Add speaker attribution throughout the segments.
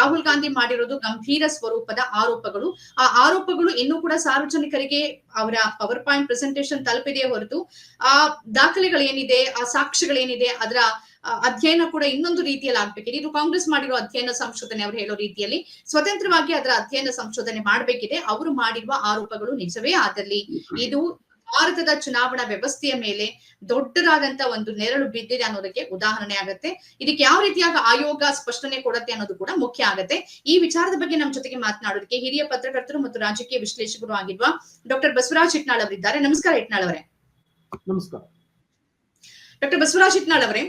Speaker 1: ರಾಹುಲ್ ಗಾಂಧಿ ಮಾಡಿರೋದು ಗಂಭೀರ ಸ್ವರೂಪದ ಆರೋಪಗಳು. ಆ ಆರೋಪಗಳು ಇನ್ನೂ ಕೂಡ ಸಾರ್ವಜನಿಕರಿಗೆ ಅವರ ಪವರ್ ಪಾಯಿಂಟ್ ಪ್ರೆಸೆಂಟೇಶನ್ ತಲುಪಿದೆಯೇ ಹೊರತು ಆ ದಾಖಲೆಗಳೇನಿದೆ, ಆ ಸಾಕ್ಷ್ಯಗಳೇನಿದೆ, ಅದರ ಅಧ್ಯಯನ ಕೂಡ ಇನ್ನೊಂದು ರೀತಿಯಲ್ಲಿ ಆಗ್ಬೇಕಿದೆ. ಇದು ಕಾಂಗ್ರೆಸ್ ಮಾಡಿರೋ ಅಧ್ಯಯನ ಸಂಶೋಧನೆ, ಅವರು ಹೇಳೋ ರೀತಿಯಲ್ಲಿ ಸ್ವತಂತ್ರವಾಗಿ ಅದರ ಅಧ್ಯಯನ ಸಂಶೋಧನೆ ಮಾಡಬೇಕಿದೆ. ಅವರು ಮಾಡಿರುವ ಆರೋಪಗಳು ನಿಜವೇ ಆದಲ್ಲಿ ಇದು ಭಾರತದ ಚುನಾವಣಾ ವ್ಯವಸ್ಥೆಯ ಮೇಲೆ ದೊಡ್ಡದಾದಂತ ಒಂದು ನೆರಳು ಬಿದ್ದಿದೆ ಅನ್ನೋದಕ್ಕೆ ಉದಾಹರಣೆ ಆಗುತ್ತೆ. ಇದಕ್ಕೆ ಯಾವ ರೀತಿಯಾಗಿ ಆಯೋಗ ಸ್ಪಷ್ಟನೆ ಕೊಡುತ್ತೆ ಅನ್ನೋದು ಕೂಡ ಮುಖ್ಯ ಆಗುತ್ತೆ. ಈ ವಿಚಾರದ ಬಗ್ಗೆ ನಮ್ಮ ಜೊತೆಗೆ ಮಾತನಾಡೋದಕ್ಕೆ ಹಿರಿಯ ಪತ್ರಕರ್ತರು ಮತ್ತು ರಾಜಕೀಯ ವಿಶ್ಲೇಷಕರು ಆಗಿರುವ ಡಾಕ್ಟರ್ ಬಸವರಾಜ್ ಇಟ್ನಾಳ್ ಅವರಿದ್ದಾರೆ. ನಮಸ್ಕಾರ ಇಟ್ನಾಳ್ ಅವರೇ.
Speaker 2: ನಮಸ್ಕಾರ
Speaker 1: ಡಾಕ್ಟರ್ ಬಸವರಾಜ್ ಇಟ್ನಾಳ್ ಅವರೇ,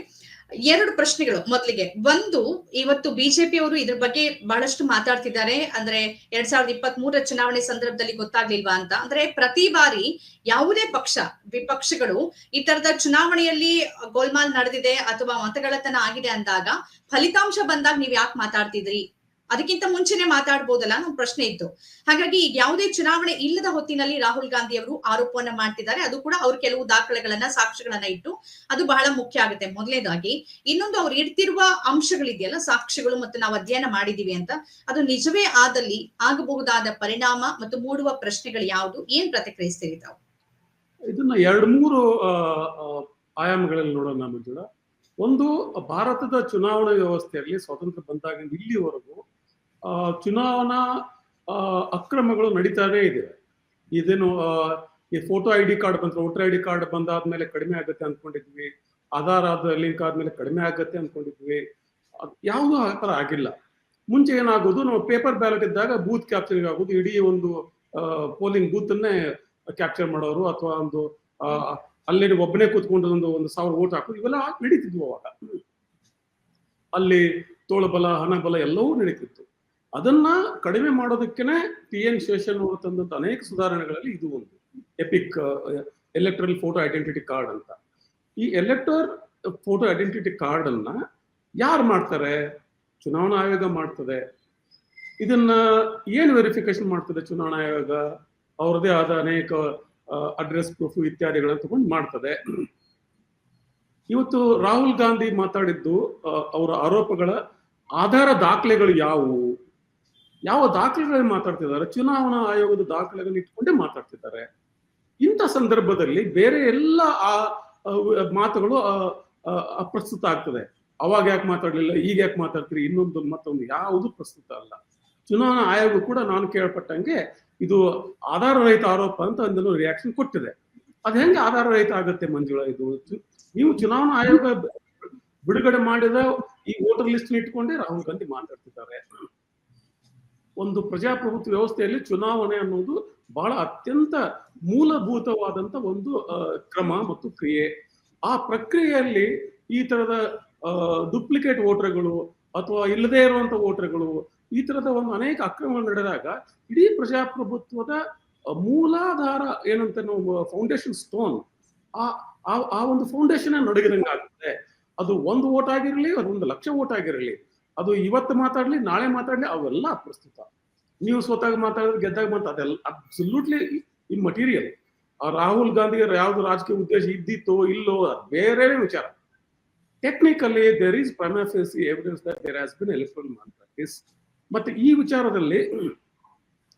Speaker 1: ಎರಡು ಪ್ರಶ್ನೆಗಳು. ಮೊದಲಿಗೆ ಒಂದು, ಇವತ್ತು ಬಿಜೆಪಿ ಅವರು ಇದ್ರ ಬಗ್ಗೆ ಬಹಳಷ್ಟು ಮಾತಾಡ್ತಿದ್ದಾರೆ. ಅಂದ್ರೆ 2023 ಚುನಾವಣೆ ಸಂದರ್ಭದಲ್ಲಿ ಗೊತ್ತಾಗ್ಲಿಲ್ವಾ ಅಂತ. ಅಂದ್ರೆ ಪ್ರತಿ ಬಾರಿ ಯಾವುದೇ ವಿಪಕ್ಷಗಳು ಈ ತರದ ಚುನಾವಣೆಯಲ್ಲಿ ಗೋಲ್ಮಾಲ್ ನಡೆದಿದೆ ಅಥವಾ ಮತಗಳ್ಳತನ ಆಗಿದೆ ಅಂದಾಗ ಫಲಿತಾಂಶ ಬಂದಾಗ ನೀವ್ ಯಾಕೆ ಮಾತಾಡ್ತಿದ್ರಿ, ಅದಕ್ಕಿಂತ ಮುಂಚೆನೆ ಮಾತಾಡ್ಬೋದಲ್ಲ ನಮ್ಮ ಪ್ರಶ್ನೆ ಇತ್ತು. ಹಾಗಾಗಿ ಈಗ ಯಾವುದೇ ಚುನಾವಣೆ ಇಲ್ಲದ ಹೊತ್ತಿನಲ್ಲಿ ರಾಹುಲ್ ಗಾಂಧಿ ಅವರು ಆರೋಪವನ್ನ ಮಾಡ್ತಿದ್ದಾರೆ. ಅದು ಕೂಡ ಅವ್ರು ಕೆಲವು ದಾಖಲೆಗಳನ್ನ, ಸಾಕ್ಷ್ಯಗಳನ್ನ ಇಟ್ಟು, ಅದು ಬಹಳ ಮುಖ್ಯ ಆಗುತ್ತೆ ಮೊದಲನೇದಾಗಿ. ಇನ್ನೊಂದು, ಅವ್ರು ಇಡ್ತಿರುವ ಅಂಶಗಳಿದೆಯಲ್ಲ, ಸಾಕ್ಷ್ಯಗಳು ಮತ್ತು ನಾವು ಅಧ್ಯಯನ ಮಾಡಿದೀವಿ ಅಂತ, ಅದು ನಿಜವೇ ಆದಲ್ಲಿ ಆಗಬಹುದಾದ ಪರಿಣಾಮ ಮತ್ತು ಮೂಡುವ ಪ್ರಶ್ನೆಗಳು ಯಾವುದು, ಏನ್ ಪ್ರತಿಕ್ರಿಯಿಸ್ತೀರಿ ತಾವು?
Speaker 2: ಇದನ್ನ 2-3 ಆಯಾಮಗಳಲ್ಲಿ ನೋಡೋಣ ಮಂಜುಳಾ. ಒಂದು, ಭಾರತದ ಚುನಾವಣಾ ವ್ಯವಸ್ಥೆಯಲ್ಲಿ ಸ್ವತಂತ್ರ ಬಂದಾಗಿಂದ ಇಲ್ಲಿವರೆಗೂ ಚುನಾವಣಾ ಅಕ್ರಮಗಳು ನಡೀತಾನೆ ಇದೆ. ಇದೇನು ಈ ಫೋಟೋ ID ಕಾರ್ಡ್ ಬಂದ್ರೆ, ವೋಟರ್ ID ಕಾರ್ಡ್ ಬಂದಾದ್ಮೇಲೆ ಕಡಿಮೆ ಆಗುತ್ತೆ ಅನ್ಕೊಂಡಿದ್ವಿ, ಆಧಾರ್ ಲಿಂಕ್ ಆದ್ಮೇಲೆ ಕಡಿಮೆ ಆಗುತ್ತೆ ಅನ್ಕೊಂಡಿದ್ವಿ. ಯಾವುದು ಆ ಥರ ಆಗಿಲ್ಲ. ಮುಂಚೆ ಏನಾಗೋದು, ನಾವು ಪೇಪರ್ ಬ್ಯಾಲೆಟ್ ಇದ್ದಾಗ ಬೂತ್ ಕ್ಯಾಪ್ಚರಿಂಗ್ ಆಗೋದು, ಇಡೀ ಒಂದು ಪೋಲಿಂಗ್ ಬೂತ್ ಅನ್ನೇ ಕ್ಯಾಪ್ಚರ್ ಮಾಡೋರು, ಅಥವಾ ಒಂದು ಅಲ್ಲಿ ಒಬ್ಬನೇ ಕೂತ್ಕೊಂಡು ಒಂದು 1000 ವೋಟ್ ಹಾಕೋದು, ಇವೆಲ್ಲ ನಡೀತಿದ್ವು ಅವಾಗ. ಅಲ್ಲಿ ತೋಳಬಲ, ಹಣಬಲ ಎಲ್ಲವೂ ನಡೀತಿತ್ತು. ಅದನ್ನ ಕಡಿಮೆ ಮಾಡೋದಕ್ಕೇನೆ TN ಶೇಷನ್ ಅವರು ತಂದಂತ ಅನೇಕ ಸುಧಾರಣೆಗಳಲ್ಲಿ ಇದು ಒಂದು EPIC electoral photo identity card ಅಂತ. ಈ ಎಲೆಕ್ಟರ್ ಫೋಟೋ ಐಡೆಂಟಿಟಿ ಕಾರ್ಡ್ ಅನ್ನ ಯಾರು ಮಾಡ್ತಾರೆ? ಚುನಾವಣಾ ಆಯೋಗ ಮಾಡ್ತದೆ. ಇದನ್ನ ಏನು ವೆರಿಫಿಕೇಶನ್ ಮಾಡ್ತದೆ ಚುನಾವಣಾ ಆಯೋಗ? ಅವ್ರದೇ ಆದ ಅನೇಕ ಅಡ್ರೆಸ್ ಪ್ರೂಫ್ ಇತ್ಯಾದಿಗಳನ್ನ ತಗೊಂಡು ಮಾಡ್ತದೆ. ಇವತ್ತು ರಾಹುಲ್ ಗಾಂಧಿ ಮಾತಾಡಿದ್ದು, ಅವರ ಆರೋಪಗಳ ಆಧಾರ ದಾಖಲೆಗಳು ಯಾವುವು, ಯಾವ ದಾಖಲೆಗಳು ಮಾತಾಡ್ತಿದ್ದಾರೆ? ಚುನಾವಣಾ ಆಯೋಗದ ದಾಖಲೆಗಳನ್ನ ಇಟ್ಕೊಂಡೇ ಮಾತಾಡ್ತಿದ್ದಾರೆ. ಇಂಥ ಸಂದರ್ಭದಲ್ಲಿ ಬೇರೆ ಎಲ್ಲ ಮಾತುಗಳು ಅಪ್ರಸ್ತುತ ಆಗ್ತದೆ. ಅವಾಗ ಯಾಕೆ ಮಾತಾಡ್ಲಿಲ್ಲ, ಈಗ ಯಾಕೆ ಮಾತಾಡ್ತೀರಿ, ಇನ್ನೊಂದು ಮತ್ತೊಂದು ಯಾವುದು ಪ್ರಸ್ತುತ ಅಲ್ಲ. ಚುನಾವಣಾ ಆಯೋಗ ಕೂಡ ನಾನು ಕೇಳ್ಪಟ್ಟಂಗೆ ಇದು ಆಧಾರ ರಹಿತ ಆರೋಪ ಅಂತ ಒಂದು ರಿಯಾಕ್ಷನ್ ಕೊಟ್ಟಿದೆ. ಅದ್ ಹೆಂಗೆ ಆಧಾರ ರಹಿತ ಆಗುತ್ತೆ ಮಂಜುಳಾ? ಇದು ನೀವು ಚುನಾವಣಾ ಆಯೋಗ ಬಿಡುಗಡೆ ಮಾಡಿದ ಈ ವೋಟರ್ ಲಿಸ್ಟ್ ಇಟ್ಕೊಂಡೇ ರಾಹುಲ್ ಗಾಂಧಿ ಮಾತಾಡ್ತಿದ್ದಾರೆ. ಒಂದು ಪ್ರಜಾಪ್ರಭುತ್ವ ವ್ಯವಸ್ಥೆಯಲ್ಲಿ ಚುನಾವಣೆ ಅನ್ನೋದು ಬಹಳ ಅತ್ಯಂತ ಮೂಲಭೂತವಾದಂತ ಒಂದು ಕ್ರಮ ಮತ್ತು ಕ್ರಿಯೆ. ಆ ಪ್ರಕ್ರಿಯೆಯಲ್ಲಿ ಈ ತರದ ಡುಪ್ಲಿಕೇಟ್ ವೋಟರ್ಗಳು ಅಥವಾ ಇಲ್ಲದೇ ಇರುವಂತ ವೋಟರ್ಗಳು, ಈ ತರದ ಒಂದು ಅನೇಕ ಅಕ್ರಮಗಳು ನಡೆದಾಗ ಇಡೀ ಪ್ರಜಾಪ್ರಭುತ್ವದ ಮೂಲಾಧಾರ ಏನಂತ ನಾವು ಫೌಂಡೇಶನ್ ಸ್ಟೋನ್, ಆ ಒಂದು ಫೌಂಡೇಶನ್ ನಡಗಿದಂಗೆ ಆಗುತ್ತೆ. ಅದು 1 ವೋಟ್ ಆಗಿರಲಿ, ಅದು 1 ಲಕ್ಷ ವೋಟ್ ಆಗಿರಲಿ, ಅದು ಇವತ್ತು ಮಾತಾಡ್ಲಿ, ನಾಳೆ ಮಾತಾಡ್ಲಿ, ಅವೆಲ್ಲ ಪ್ರಸ್ತುತ. ನೀವು ಸ್ವತಃ ಮಾತಾಡಿದ್ರೆ ಗೆದ್ದಾಗ ಅದೆಲ್ಲ ಅಬ್ಸಲ್ಯೂಟ್ಲಿ ಇಮ್ಮೆಟೀರಿಯಲ್. ರಾಹುಲ್ ಗಾಂಧಿ ಯಾವ್ದು ರಾಜಕೀಯ ಉದ್ದೇಶ ಇದ್ದಿತ್ತೋ ಇಲ್ಲೋ ಬೇರೆ ವಿಚಾರ. Technically there is prima facie evidence that there has been electoral malpractice. ಮತ್ತೆ ಈ ವಿಚಾರದಲ್ಲಿ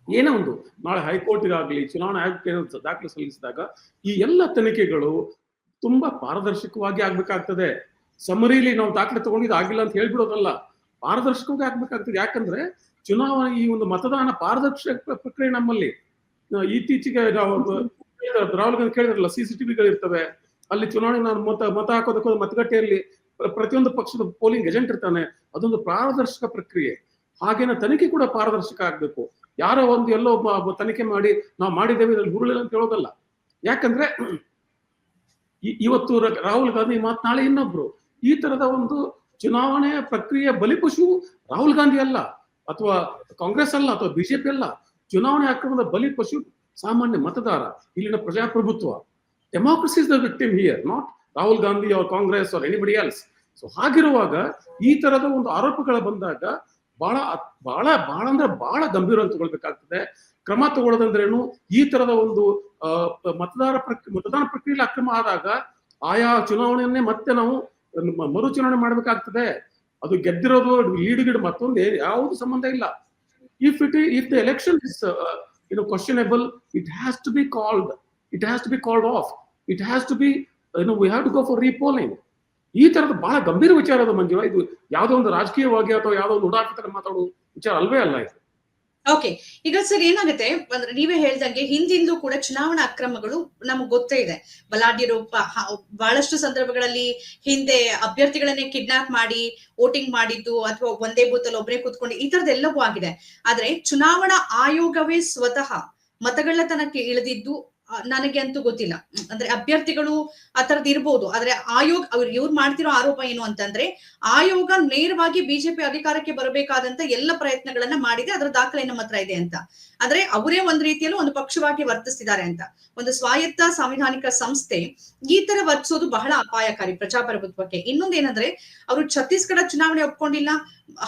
Speaker 2: ಏನೇ ಒಂದು ನಾಳೆ ಹೈಕೋರ್ಟ್ಗಾಗ್ಲಿ, ಚುನಾವಣಾ ಆಯೋಗಕ್ಕೆ ದಾಖಲೆ ಸಲ್ಲಿಸಿದಾಗ ಈ ಎಲ್ಲ ತನಿಖೆಗಳು ತುಂಬಾ ಪಾರದರ್ಶಕವಾಗಿ ಆಗ್ಬೇಕಾಗ್ತದೆ. ಸಮರಿಲಿ ನಾವು ದಾಖಲೆ ತಗೊಂಡಿದ್ದು ಆಗಿಲ್ಲ ಅಂತ ಹೇಳ್ಬಿಡೋದಲ್ಲ, ಪಾರದರ್ಶಕವಾಗಿ ಆಗ್ಬೇಕಾಗ್ತದೆ. ಯಾಕಂದ್ರೆ ಚುನಾವಣೆ, ಈ ಒಂದು ಮತದಾನ ಪಾರದರ್ಶಕ ಪ್ರಕ್ರಿಯೆ ನಮ್ಮಲ್ಲಿ ಇತ್ತೀಚೆಗೆ ರಾಹುಲ್ ಗಾಂಧಿ ಕೇಳಿದ್ರಲ್ಲ, CCTVಗಳು ಇರ್ತವೆ ಅಲ್ಲಿ. ಚುನಾವಣೆ ನಾನು ಮತ ಹಾಕೋದಕ್ಕೆ ಮತಗಟ್ಟೆಯಲ್ಲಿ ಪ್ರತಿಯೊಂದು ಪಕ್ಷದ ಪೋಲಿಂಗ್ ಏಜೆಂಟ್ ಇರ್ತಾನೆ. ಅದೊಂದು ಪಾರದರ್ಶಕ ಪ್ರಕ್ರಿಯೆ. ಹಾಗೇನ ತನಿಖೆ ಕೂಡ ಪಾರದರ್ಶಕ ಆಗ್ಬೇಕು. ಯಾರೋ ಒಂದು ಎಲ್ಲೋ ತನಿಖೆ ಮಾಡಿ ನಾವು ಮಾಡಿದ್ದೇವೆ ಇದ್ರಲ್ಲಿ ಹುರುಳಿಲ್ಲ ಅಂತ ಹೇಳೋದಲ್ಲ. ಯಾಕಂದ್ರೆ ಇವತ್ತು ರಾಹುಲ್ ಗಾಂಧಿ ನಾಳೆ ಇನ್ನೊಬ್ರು. ಈ ತರದ ಒಂದು ಚುನಾವಣೆಯ ಪ್ರಕ್ರಿಯೆ ಬಲಿಪಶು ರಾಹುಲ್ ಗಾಂಧಿ ಅಲ್ಲ, ಅಥವಾ ಕಾಂಗ್ರೆಸ್ ಅಲ್ಲ, ಅಥವಾ ಬಿಜೆಪಿ ಅಲ್ಲ. ಚುನಾವಣೆ ಅಕ್ರಮದ ಬಲಿಪಶು ಸಾಮಾನ್ಯ ಮತದಾರ, ಇಲ್ಲಿನ ಪ್ರಜಾಪ್ರಭುತ್ವ. Democracy is the victim here, not Rahul Gandhi or Congress or anybody else. So ಹಾಗಿರುವಾಗ ಈ ತರದ ಒಂದು ಆರೋಪಗಳು ಬಂದಾಗ ಬಹಳ ಬಹಳ ಬಹಳ ಅಂದ್ರೆ ಬಹಳ ಗಂಭೀರ ಅಂತ ತಗೊಳ್ಬೇಕಾಗ್ತದೆ. ಕ್ರಮ ತಗೊಳ್ಳೋದಂದ್ರೇನು, ಈ ತರದ ಒಂದು ಮತದಾನ ಪ್ರಕ್ರಿಯೆಯಲ್ಲಿ ಅಕ್ರಮ ಆದಾಗ ಆಯಾ ಚುನಾವಣೆಯನ್ನೇ ಮತ್ತೆ ನಾವು ಮರು ಚುನಾವಣೆ ಮಾಡ್ಬೇಕಾಗ್ತದೆ. ಅದು ಗೆದ್ದಿರೋದು ಲೀಡ್ ಗಿಡ್ ಮತ್ತೊಂದು ಯಾವುದು ಸಂಬಂಧ ಇಲ್ಲ. If the election is questionable, it has to be called. It has to be called off. It has to be we have to go for repolling. ಈ ತರದ ಬಹಳ ಗಂಭೀರ ವಿಚಾರ ಅದು ಮಂಜುಳಾ. ಇದು ಯಾವುದೋ ಒಂದು ರಾಜಕೀಯವಾಗಿ ಅಥವಾ ಯಾವುದೋ ಒಂದು ಉಡಾಫಿತರ ಮಾತಾಡೋ ವಿಚಾರ ಅಲ್ವೇ ಅಲ್ಲ ಇದು.
Speaker 1: ಓಕೆ, ಈಗ ಸರ್ ಏನಾಗುತ್ತೆ ಅಂದ್ರೆ ನೀವೇ ಹೇಳ್ದಂಗೆ ಹಿಂದಿಂದಲೂ ಕೂಡ ಚುನಾವಣಾ ಅಕ್ರಮಗಳು ನಮಗ್ ಗೊತ್ತೇ ಇದೆ. ಬಲಾಢ್ಯರು ಬಹಳಷ್ಟು ಸಂದರ್ಭಗಳಲ್ಲಿ ಹಿಂದೆ ಅಭ್ಯರ್ಥಿಗಳನ್ನೇ ಕಿಡ್ನಾಪ್ ಮಾಡಿ ವೋಟಿಂಗ್ ಮಾಡಿದ್ದು ಅಥವಾ ಒಂದೇ ಬೂತ್ ಅಲ್ಲಿ ಒಬ್ಬರೇ ಕೂತ್ಕೊಂಡು ಈ ತರದೆಲ್ಲವೂ ಆಗಿದೆ. ಆದ್ರೆ ಚುನಾವಣಾ ಆಯೋಗವೇ ಸ್ವತಃ ಮತಗಳ್ಳತನಕ್ಕೆ ಇಳಿದಿದ್ದು ನನಗೆ ಅಂತೂ ಗೊತ್ತಿಲ್ಲ. ಅಂದ್ರೆ ಅಭ್ಯರ್ಥಿಗಳು ಆ ತರದ್ ಇರ್ಬೋದು, ಆದ್ರೆ ಆಯೋಗ ಇವ್ರು ಮಾಡ್ತಿರೋ ಆರೋಪ ಏನು ಅಂತಂದ್ರೆ ಆಯೋಗ ನೇರವಾಗಿ ಬಿಜೆಪಿ ಅಧಿಕಾರಕ್ಕೆ ಬರಬೇಕಾದಂತ ಎಲ್ಲ ಪ್ರಯತ್ನಗಳನ್ನ ಮಾಡಿದೆ, ಅದರ ದಾಖಲೆ ನಮ್ಮ ಹತ್ರ ಇದೆ ಅಂತ. ಆದ್ರೆ ಅವರೇ ಒಂದ್ ರೀತಿಯಲ್ಲೂ ಒಂದು ಪಕ್ಷವಾಗಿ ವರ್ತಿಸ್ತಿದ್ದಾರೆ ಅಂತ. ಒಂದು ಸ್ವಾಯತ್ತ ಸಾಂವಿಧಾನಿಕ ಸಂಸ್ಥೆ ಈ ತರ ವರ್ತಿಸೋದು ಬಹಳ ಅಪಾಯಕಾರಿ ಪ್ರಜಾಪ್ರಭುತ್ವಕ್ಕೆ. ಇನ್ನೊಂದೇನಂದ್ರೆ ಅವರು ಛತ್ತೀಸ್ಗಢ ಚುನಾವಣೆ ಒಪ್ಕೊಂಡಿಲ್ಲ,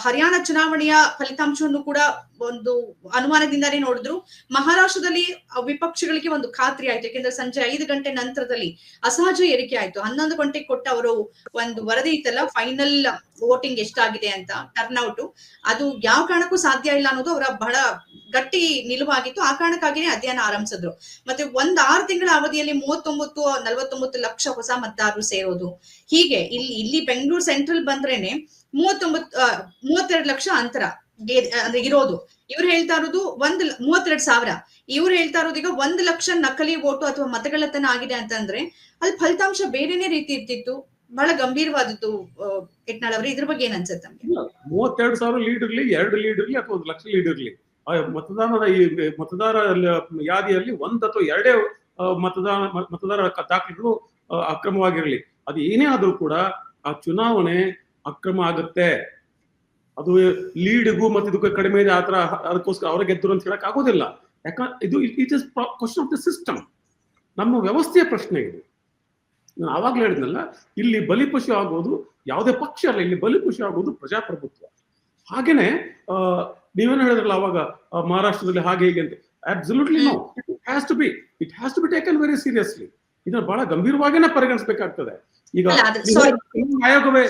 Speaker 1: ಹರಿಯಾಣ ಚುನಾವಣೆಯ ಫಲಿತಾಂಶವನ್ನು ಕೂಡ ಒಂದು ಅನುಮಾನದಿಂದಾನೇ ನೋಡಿದ್ರು. ಮಹಾರಾಷ್ಟ್ರದಲ್ಲಿ ವಿಪಕ್ಷಗಳಿಗೆ ಒಂದು ಖಾತ್ರಿ ಆಯ್ತು, ಯಾಕೆಂದ್ರೆ ಸಂಜೆ 5 ಗಂಟೆ ನಂತರದಲ್ಲಿ ಅಸಹಜ ಏರಿಕೆ ಆಯ್ತು. 11 ಗಂಟೆಗೆ ಕೊಟ್ಟ ಅವರು ಒಂದು ವರದಿ ಇತ್ತಲ್ಲ, ಫೈನಲ್ ವೋಟಿಂಗ್ ಎಷ್ಟಾಗಿದೆ ಅಂತ, ಟರ್ನ್ಔಟ್, ಅದು ಯಾವ ಕಾರಣಕ್ಕೂ ಸಾಧ್ಯ ಇಲ್ಲ ಅನ್ನೋದು ಅವರ ಬಹಳ ಗಟ್ಟಿ ನಿಲುವಾಗಿತ್ತು. ಆ ಕಾರಣಕ್ಕಾಗಿನೇ ಅಧ್ಯಯನ ಆರಂಭಿಸಿದ್ರು. ಮತ್ತೆ 6 ತಿಂಗಳ ಅವಧಿಯಲ್ಲಿ 39-49 ಲಕ್ಷ ಹೊಸ ಮತದಾರರು ಸೇರೋದು. ಹೀಗೆ ಇಲ್ಲಿ ಬೆಂಗಳೂರು ಸೆಂಟ್ರಲ್ ಬಂದ್ರೇನೆ 32 ಲಕ್ಷ ಅಂತರ ಅಂದ್ರೆ ಇರೋದು. ಇವ್ರು ಹೇಳ್ತಾ ಇರೋದು 32,000. ಇವ್ರು ಹೇಳ್ತಾ ಇರೋದು ಈಗ 1 ಲಕ್ಷ ನಕಲಿ ವೋಟು ಅಥವಾ ಮತಗಳ್ಳತನ ಆಗಿದೆ ಅಂತಂದ್ರೆ ಅಲ್ಲಿ ಫಲಿತಾಂಶ ಬೇರೆನೇ ರೀತಿ ಇರ್ತಿತ್ತು. ಬಹಳ ಗಂಭೀರವಾದದ್ದು. ಯತ್ನಾಳ್ ಅವರೇ, ಇದ್ರ ಬಗ್ಗೆ ಏನ್ ಅನ್ಸುತ್ತೆ ನಮ್ಗೆ?
Speaker 2: 32,000 ಲೀಡ್ ಇರ್ಲಿ, 2 ಲೀಡ್ ಇರ್ಲಿ ಅಥವಾ 1 ಲಕ್ಷ ಲೀಡ್ ಇರ್ಲಿ, ಮತದಾರ ಯಾದಿಯಲ್ಲಿ 1 ಅಥವಾ 2 ಮತದಾರ ದಾಖಲೆಗಳು ಅಕ್ರಮವಾಗಿರ್ಲಿ, ಅದು ಏನೇ ಆದ್ರೂ ಕೂಡ ಆ ಚುನಾವಣೆ ಅಕ್ರಮ ಆಗುತ್ತೆ. ಅದು ಲೀಡ್ಗೂ ಮತ್ತೆ ಇದಕ್ಕೂ ಕಡಿಮೆ ಇದೆ ಆತರ ಅದಕ್ಕೋಸ್ಕರ ಅವ್ರ ಗೆದ್ದರು ಅಂತ ಹೇಳಕ್ ಆಗೋದಿಲ್ಲ. ಇದು it is question of the system, ನಮ್ಮ ವ್ಯವಸ್ಥೆಯ ಪ್ರಶ್ನೆ ಇದು. ನಾನು ಆವಾಗ್ಲೇ ಹೇಳಿದ್ನಲ್ಲ, ಇಲ್ಲಿ ಬಲಿಪಶು ಆಗೋದು ಯಾವುದೇ ಪಕ್ಷ ಅಲ್ಲ, ಇಲ್ಲಿ ಬಲಿಪಶು ಆಗೋದು ಪ್ರಜಾಪ್ರಭುತ್ವ. ಹಾಗೇನೆ ನೀವೇನು ಹೇಳಿದ್ರಲ್ಲ ಅವಾಗ ಮಹಾರಾಷ್ಟ್ರದಲ್ಲಿ ಹಾಗೆ ಹೀಗೆ ಅಂತ, absolutely no, it has to be taken very seriously. ಇದನ್ನ ಬಹಳ ಗಂಭೀರವಾಗಿನೇ ಪರಿಗಣಿಸಬೇಕಾಗ್ತದೆ. ಈಗ ಆಯೋಗವೇ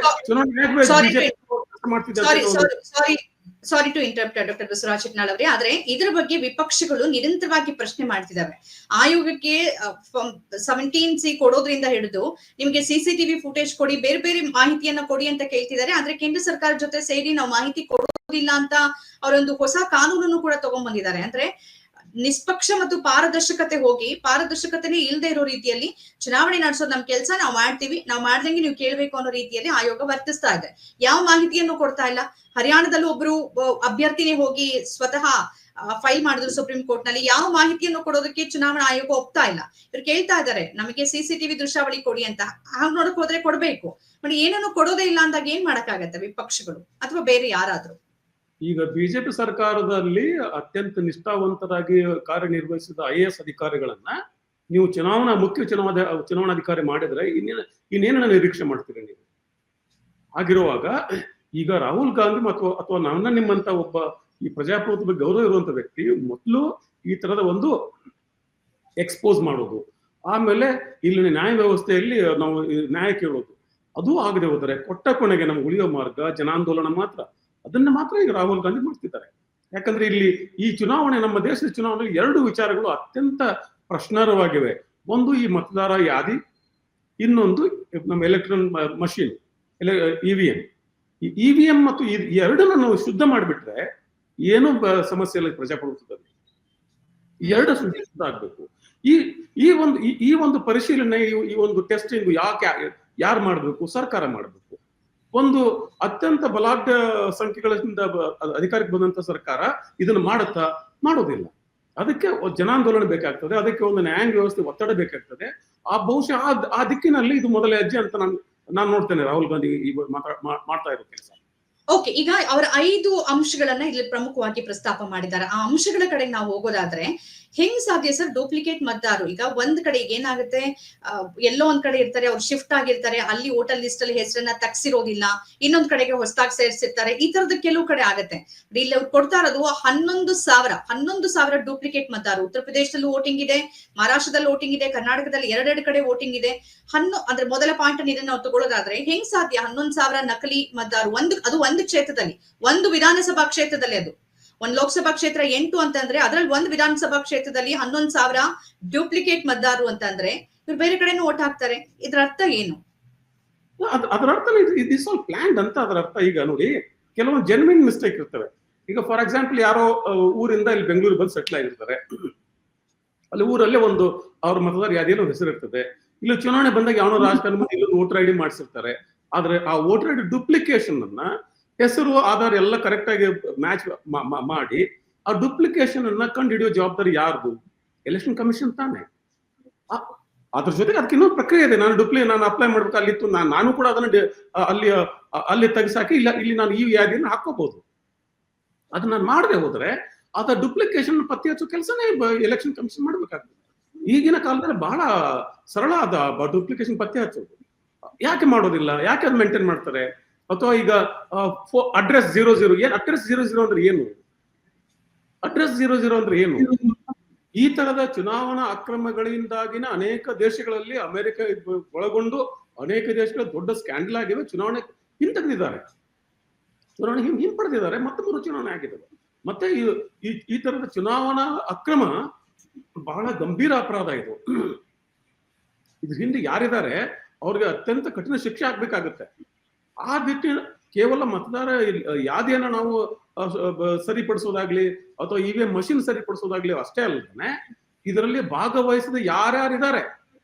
Speaker 1: sorry to interrupt doctor Basavaraj Yatnal ಅವರೇ, ಆದ್ರೆ ಇದರ ಬಗ್ಗೆ ವಿಪಕ್ಷಗಳು ನಿರಂತರವಾಗಿ ಪ್ರಶ್ನೆ ಮಾಡ್ತಿದ್ದಾವೆ. ಆಯೋಗಕ್ಕೆ 17C ಕೊಡೋದ್ರಿಂದ ಹಿಡಿದು ನಿಮ್ಗೆ CCTV ಫುಟೇಜ್ ಕೊಡಿ, ಬೇರೆ ಬೇರೆ ಮಾಹಿತಿಯನ್ನ ಕೊಡಿ ಅಂತ ಕೇಳ್ತಿದ್ದಾರೆ. ಆದ್ರೆ ಕೇಂದ್ರ ಸರ್ಕಾರದ ಜೊತೆ ಸೇರಿ ನಾವು ಮಾಹಿತಿ ಕೊಡೋದಿಲ್ಲ ಅಂತ ಅವರೊಂದು ಹೊಸ ಕಾನೂನನ್ನು ಕೂಡ ತಗೊಂಡ್ ಬಂದಿದ್ದಾರೆ. ಅಂದ್ರೆ ನಿಷ್ಪಕ್ಷ ಮತ್ತು ಪಾರದರ್ಶಕತೆ ಹೋಗಿ ಪಾರದರ್ಶಕತೆನೇ ಇಲ್ಲದೆ ಇರೋ ರೀತಿಯಲ್ಲಿ ಚುನಾವಣೆ ನಡೆಸೋದು ನಮ್ ಕೆಲಸ, ನಾವು ಮಾಡ್ತೀವಿ, ನಾವು ಮಾಡ್ದಂಗೆ ನೀವು ಕೇಳ್ಬೇಕು ಅನ್ನೋ ರೀತಿಯಲ್ಲಿ ಆಯೋಗ ವರ್ತಿಸ್ತಾ ಇದೆ. ಯಾವ ಮಾಹಿತಿಯನ್ನು ಕೊಡ್ತಾ ಇಲ್ಲ. ಹರಿಯಾಣದಲ್ಲೂ ಒಬ್ರು ಅಭ್ಯರ್ಥಿನೇ ಹೋಗಿ ಸ್ವತಃ ಫೈಲ್ ಮಾಡಿದ್ರು ಸುಪ್ರೀಂ ಕೋರ್ಟ್ ನಲ್ಲಿ. ಯಾವ ಮಾಹಿತಿಯನ್ನು ಕೊಡೋದಕ್ಕೆ ಚುನಾವಣಾ ಆಯೋಗ ಒಪ್ತಾ ಇಲ್ಲ. ಇವ್ರು ಕೇಳ್ತಾ ಇದ್ದಾರೆ ನಮಗೆ CCTV ದೃಶ್ಯಾವಳಿ ಕೊಡಿ ಅಂತ. ಹಾಗೆ ನೋಡಕ್ ಹೋದ್ರೆ ಕೊಡ್ಬೇಕು, ಬಟ್ ಏನನ್ನು ಕೊಡೋದೇ ಇಲ್ಲ ಅಂದಾಗ ಏನ್ ಮಾಡಕ್ಕಾಗತ್ತೆ ವಿಪಕ್ಷಗಳು ಅಥವಾ ಬೇರೆ ಯಾರಾದ್ರೂ?
Speaker 2: ಈಗ ಬಿಜೆಪಿ ಸರ್ಕಾರದಲ್ಲಿ ಅತ್ಯಂತ ನಿಷ್ಠಾವಂತರಾಗಿ ಕಾರ್ಯನಿರ್ವಹಿಸಿದ IAS ಅಧಿಕಾರಿಗಳನ್ನ ನೀವು ಮುಖ್ಯ ಚುನಾವಣಾಧಿಕಾರಿ ಮಾಡಿದ್ರೆ ಇನ್ನೇನ ನಿರೀಕ್ಷೆ ಮಾಡ್ತೀರಿ ನೀವು? ಹಾಗಿರುವಾಗ ಈಗ ರಾಹುಲ್ ಗಾಂಧಿ ಅಥವಾ ನಿಮ್ಮಂತ ಒಬ್ಬ ಈ ಪ್ರಜಾಪ್ರಭುತ್ವ ಗೌರವ ಇರುವಂತ ವ್ಯಕ್ತಿ ಮೊದಲು ಈ ತರದ ಒಂದು ಎಕ್ಸ್ಪೋಸ್ ಮಾಡೋದು, ಆಮೇಲೆ ಇಲ್ಲಿನ ನ್ಯಾಯ ವ್ಯವಸ್ಥೆಯಲ್ಲಿ ನಾವು ನ್ಯಾಯ ಕೇಳೋದು, ಅದು ಆಗದೆ ಹೋದರೆ ಕೊಟ್ಟ ಕೊನೆಗೆ ನಮ್ಗೆ ಉಳಿಯೋ ಮಾರ್ಗ ಜನಾಂದೋಲನ ಮಾತ್ರ. ಅದನ್ನ ಮಾತ್ರ ಈಗ ರಾಹುಲ್ ಗಾಂಧಿ ಮಾಡ್ತಿದ್ದಾರೆ. ಯಾಕಂದ್ರೆ ಇಲ್ಲಿ ಈ ಚುನಾವಣೆ, ನಮ್ಮ ದೇಶದ ಚುನಾವಣೆಯಲ್ಲಿ 2 ವಿಚಾರಗಳು ಅತ್ಯಂತ ಪ್ರಶ್ನಾರ್ಹವಾಗಿವೆ. ಒಂದು ಈ ಮತದಾರ ಯಾದಿ, ಇನ್ನೊಂದು ನಮ್ಮ ಎಲೆಕ್ಟ್ರಾನ್ ಮಷೀನ್ EVM. ಈ EVM ಮತ್ತು ಈ 2 ನಾವು ಶುದ್ಧ ಮಾಡಿಬಿಟ್ರೆ ಏನೂ ಸಮಸ್ಯೆ ಇಲ್ಲ ಪ್ರಜಾಪ್ರಭುತ್ವದಲ್ಲಿ. 2 ಶುದ್ಧ ಆಗ್ಬೇಕು. ಈ ಒಂದು ಪರಿಶೀಲನೆ, ಈ ಒಂದು ಟೆಸ್ಟಿಂಗ್ ಯಾರು ಮಾಡ್ಬೇಕು? ಸರ್ಕಾರ ಮಾಡ್ಬೇಕು. ಒಂದು ಅತ್ಯಂತ ಬಲಾಢ್ಯ ಸಂಖ್ಯೆಗಳಿಂದ ಅಧಿಕಾರಕ್ಕೆ ಬಂದಂತ ಸರ್ಕಾರ ಇದನ್ನು ಮಾಡೋದಿಲ್ಲ. ಅದಕ್ಕೆ ಜನಾಂದೋಲನ ಬೇಕಾಗ್ತದೆ, ಅದಕ್ಕೆ ಒಂದು ನ್ಯಾಯಾಂಗ ವ್ಯವಸ್ಥೆ ಒತ್ತಡ ಬೇಕಾಗ್ತದೆ. ಬಹುಶಃ ಆ ದಿಕ್ಕಿನಲ್ಲಿ ಇದು ಮೊದಲ ಹೆಜ್ಜೆ ಅಂತ ನಾನು ನೋಡ್ತೇನೆ ರಾಹುಲ್ ಗಾಂಧಿ ಮಾಡ್ತಾ ಇರೋ ಕೆಲಸ.
Speaker 1: ಓಕೆ, ಈಗ ಅವರ 5 ಅಂಶಗಳನ್ನ ಇಲ್ಲಿ ಪ್ರಮುಖವಾಗಿ ಪ್ರಸ್ತಾಪ ಮಾಡಿದ್ದಾರೆ. ಆ ಅಂಶಗಳ ಕಡೆ ನಾವು ಹೋಗೋದಾದ್ರೆ ಹೆಂಗ್ ಸಾಧ್ಯ ಸರ್ ಡೂಪ್ಲಿಕೇಟ್ ಮತದಾರರು? ಈಗ ಒಂದ್ ಕಡೆ ಏನಾಗುತ್ತೆ, ಎಲ್ಲೋ ಒಂದ್ ಕಡೆ ಇರ್ತಾರೆ, ಅವ್ರು ಶಿಫ್ಟ್ ಆಗಿರ್ತಾರೆ, ಅಲ್ಲಿ ವೋಟರ್ ಲಿಸ್ಟ್ ಅಲ್ಲಿ ಹೆಸರನ್ನ ತಗ್ಸಿರೋದಿಲ್ಲ, ಇನ್ನೊಂದ್ ಕಡೆಗೆ ಹೊಸದಾಗಿ ಸೇರ್ಸಿರ್ತಾರೆ, ಈ ತರದ ಕೆಲವು ಕಡೆ ಆಗತ್ತೆ. ಇಲ್ಲಿ ಅವ್ರು ಕೊಡ್ತಾ ಇರೋದು 11,000 ಡೂಪ್ಲಿಕೇಟ್ ಮತದಾರರು. ಉತ್ತರ ಪ್ರದೇಶದಲ್ಲೂ ವೋಟಿಂಗ್ ಇದೆ, ಮಹಾರಾಷ್ಟ್ರದಲ್ಲಿ ವೋಟಿಂಗ್ ಇದೆ, ಕರ್ನಾಟಕದಲ್ಲಿ ಎರಡೆರಡು ಕಡೆ ವೋಟಿಂಗ್ ಇದೆ. ಅಂದ್ರೆ ಮೊದಲ ಪಾಯಿಂಟ್ ಇದನ್ನ ನಾವು ತಗೊಳ್ಳೋದಾದ್ರೆ ಹೆಂಗ್ ಸಾಧ್ಯ 11,000 ನಕಲಿ ಮತದಾರರು? ಅದು ಒಂದು ಕ್ಷೇತ್ರದಲ್ಲಿ, ಒಂದು ವಿಧಾನಸಭಾ ಕ್ಷೇತ್ರದಲ್ಲಿ, ಅದು ಒಂದ್ ಲೋಕಸಭಾ ಕ್ಷೇತ್ರ 8 ಅಂತಂದ್ರೆ ಅದ್ರಲ್ಲಿ ಒಂದು ವಿಧಾನಸಭಾ ಕ್ಷೇತ್ರದಲ್ಲಿ 11,000 ಡೂಪ್ಲಿಕೇಟ್ ಮತದಾರರು ಅಂತಂದ್ರೆ ಇವ್ರು ಬೇರೆ ಕಡೆನೂ ಓಟ್ ಹಾಕ್ತಾರೆ. ಇದ್ರ ಅರ್ಥ ಏನು?
Speaker 2: ಅದರ ಅರ್ಥ ದಿಸ್ ಆಲ್ ಪ್ಲಾನ್ಡ್ ಅಂತ ಅದರ ಅರ್ಥ. ಈಗ ನೋಡಿ, ಕೆಲವೊಂದು ಜೆನ್ವಿನ್ ಮಿಸ್ಟೇಕ್ ಇರ್ತವೆ. ಈಗ ಫಾರ್ ಎಕ್ಸಾಂಪಲ್, ಯಾರೋ ಊರಿಂದ ಇಲ್ಲಿ ಬೆಂಗಳೂರು ಬಂದು ಸೆಟ್ಲ್ ಆಗಿರ್ತಾರೆ, ಅಲ್ಲಿ ಊರಲ್ಲೇ ಒಂದು ಅವ್ರ ಮತದಾರ ಯಾವ್ದೇನೋ ಹೆಸರು ಇರ್ತದೆ. ಇಲ್ಲಿ ಚುನಾವಣೆ ಬಂದಾಗ ಯಾವನೋ ರಾಜಕಾರಣ ಬಂದು ಇಲ್ಲೊಂದು ವೋಟರ್ ಐಡಿ ಮಾಡಿಸಿರ್ತಾರೆ. ಆದ್ರೆ ಆ ವೋಟರ್ ಐಡಿ ಡೂಪ್ಲಿಕೇಶನ್ ಅನ್ನ, ಹೆಸರು ಆಧಾರ್ ಎಲ್ಲ ಕರೆಕ್ಟ್ ಆಗಿ ಮ್ಯಾಚ್ ಮಾಡಿ ಆ ಡೂಪ್ಲಿಕೇಶನ್ ಅನ್ನ ಕಂಡು ಹಿಡಿಯೋ ಜವಾಬ್ದಾರಿ ಯಾರ್ದು? ಎಲೆಕ್ಷನ್ ಕಮಿಷನ್ ತಾನೆ. ಅದ್ರ ಜೊತೆಗೆ ಅದಕ್ಕೆ ಇನ್ನೊಂದು ಪ್ರಕ್ರಿಯೆ ಇದೆ. ನಾನು ಅಪ್ಲೈ ಮಾಡ್ಬೇಕು, ಅಲ್ಲಿತ್ತು, ನಾನು ಕೂಡ ಅದನ್ನ ಅಲ್ಲಿ ತೆಗೆಸಾಕಿ ಇಲ್ಲಿ ನಾನು ಈ ಯಾದಿಯನ್ನು ಹಾಕೋಬಹುದು. ಅದನ್ನ ನಾನು ಮಾಡದೆ ಹೋದ್ರೆ ಅದ ಡೂಪ್ಲಿಕೇಶನ್ ಪತ್ತೆ ಹಚ್ಚೋ ಕೆಲಸನೇ ಎಲೆಕ್ಷನ್ ಕಮಿಷನ್ ಮಾಡ್ಬೇಕಾಗ್ತದೆ. ಈಗಿನ ಕಾಲದಲ್ಲಿ ಬಹಳ ಸರಳ ಅದ ಡೂಪ್ಲಿಕೇಶನ್ ಪತ್ತೆ ಹಚ್ಚೋದು. ಯಾಕೆ ಮಾಡೋದಿಲ್ಲ? ಯಾಕೆ ಅದು ಮೇಂಟೈನ್ ಮಾಡ್ತಾರೆ? ಅಥವಾ ಈಗ ಅಡ್ರೆಸ್ 00, ಏನ್ ಅಡ್ರೆಸ್ 00 ಅಂದ್ರೆ ಏನು? ಅಡ್ರೆಸ್ 00 ಅಂದ್ರೆ ಏನು? ಈ ತರದ ಚುನಾವಣಾ ಅಕ್ರಮಗಳಿಂದಾಗಿನ ಅನೇಕ ದೇಶಗಳಲ್ಲಿ, ಅಮೆರಿಕ ಒಳಗೊಂಡು ಅನೇಕ ದೇಶಗಳು ದೊಡ್ಡ ಸ್ಕ್ಯಾಂಡಲ್ ಆಗಿವೆ. ಚುನಾವಣೆ ಹಿಂತೆಗೆದಿದ್ದಾರೆ, ಚುನಾವಣೆ ಹಿಂಪಡೆದಿದ್ದಾರೆ, ಮತ್ತೆ ಮರು ಚುನಾವಣೆ ಆಗಿದ್ದಾವೆ. ಮತ್ತೆ ಈ ತರದ ಚುನಾವಣಾ ಅಕ್ರಮ ಬಹಳ ಗಂಭೀರ ಅಪರಾಧ ಇದು. ಇದ್ರ ಹಿಂದೆ ಯಾರಿದ್ದಾರೆ ಅವ್ರಿಗೆ ಅತ್ಯಂತ ಕಠಿಣ ಶಿಕ್ಷೆ ಆಗ್ಬೇಕಾಗುತ್ತೆ. ಆ ನಿಟ್ಟಿನ ಕೇವಲ ಮತದಾರ ಯಾವ್ದೇನ ನಾವು ಸರಿಪಡಿಸೋದಾಗ್ಲಿ ಅಥವಾ ಇವಿಎಂ ಮಷಿನ್ ಸರಿಪಡಿಸೋದಾಗ್ಲಿ ಅಷ್ಟೇ ಅಲ್ಲದೆ, ಇದರಲ್ಲಿ ಭಾಗವಹಿಸಿದ ಯಾರ್ಯಾರಿದ್ದಾರೆ,